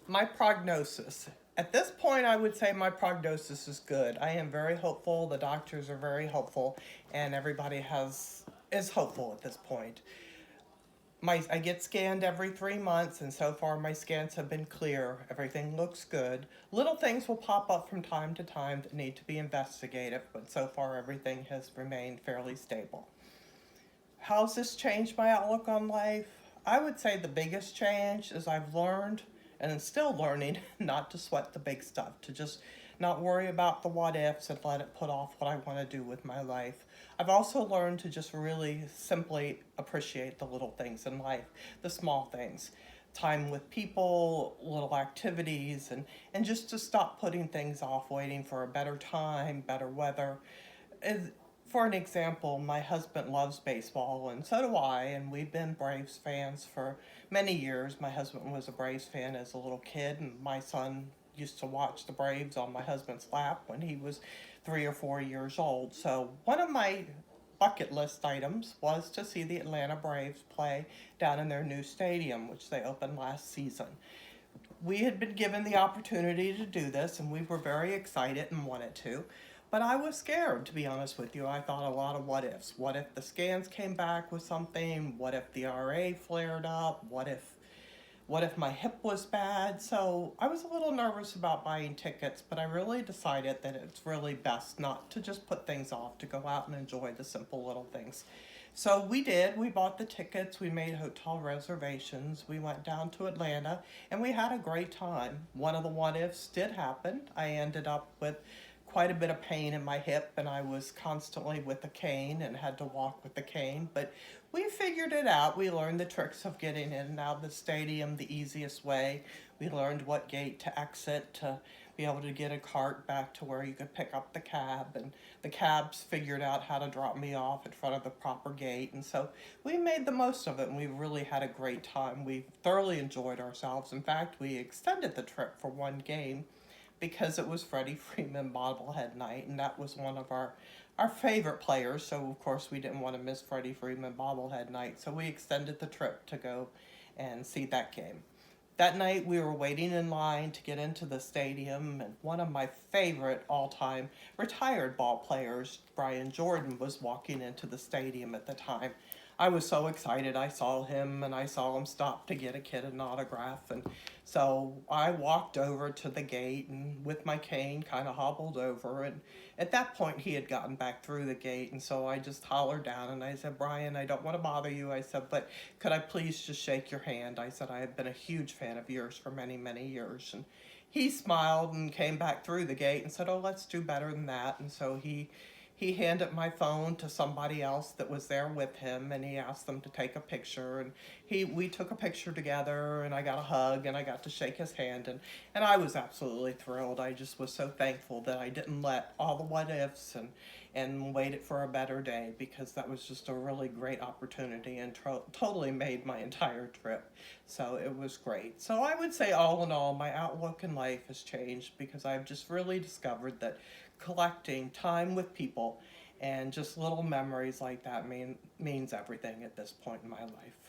My prognosis. At this point, I would say my prognosis is good. I am very hopeful. The doctors are very hopeful, and everybody is hopeful at this point. I get scanned every 3 months, and so far my scans have been clear. Everything looks good. Little things will pop up from time to time that need to be investigated, but so far everything has remained fairly stable. How's this changed my outlook on life? I would say the biggest change is I've learned, and I'm still learning, not to sweat the big stuff, to just not worry about the what ifs and let it put off what I want to do with my life. I've also learned to just really simply appreciate the little things in life, the small things. Time with people, little activities, and just to stop putting things off, waiting for a better time, better weather. For an example, my husband loves baseball, and so do I, and we've been Braves fans for many years. My husband was a Braves fan as a little kid, and my son used to watch the Braves on my husband's lap when he was 3 or 4 years old. So, one of my bucket list items was to see the Atlanta Braves play down in their new stadium, which they opened last season. We had been given the opportunity to do this, and we were very excited and wanted to. But I was scared, to be honest with you. I thought a lot of what ifs. What if the scans came back with something? What if the RA flared up? What if my hip was bad? So I was a little nervous about buying tickets, but I really decided that it's really best not to just put things off, to go out and enjoy the simple little things. So we did. We bought the tickets, we made hotel reservations, we went down to Atlanta, and we had a great time. One of the what ifs did happen. I ended up with quite a bit of pain in my hip, and I was constantly with a cane and had to walk with the cane. But we figured it out. We learned the tricks of getting in and out of the stadium the easiest way. We learned what gate to exit to be able to get a cart back to where you could pick up the cab, and the cabs figured out how to drop me off in front of the proper gate. And so we made the most of it, and we really had a great time. We thoroughly enjoyed ourselves. In fact, we extended the trip for one game because it was Freddie Freeman bobblehead night, and that was one of our favorite players. So of course we didn't want to miss Freddie Freeman bobblehead night. So we extended the trip to go and see that game. That night we were waiting in line to get into the stadium, and one of my favorite all-time retired ball players, Brian Jordan, was walking into the stadium at the time. I was so excited. I saw him and I saw him stop to get a kid an autograph, and so I walked over to the gate and with my cane kind of hobbled over, and at that point he had gotten back through the gate, and so I just hollered down and I said, "Brian, I don't want to bother you." I said, "But could I please just shake your hand?" I said, "I have been a huge fan of yours for many, many years." And he smiled and came back through the gate and said, "Oh, let's do better than that." And so he handed my phone to somebody else that was there with him, and he asked them to take a picture, and he we took a picture together, and I got a hug and I got to shake his hand, and I was absolutely thrilled. I just was so thankful that I didn't let all the what ifs and waited for a better day, because that was just a really great opportunity and totally made my entire trip. So it was great. So I would say, all in all, my outlook in life has changed because I've just really discovered that collecting time with people and just little memories like that means everything at this point in my life.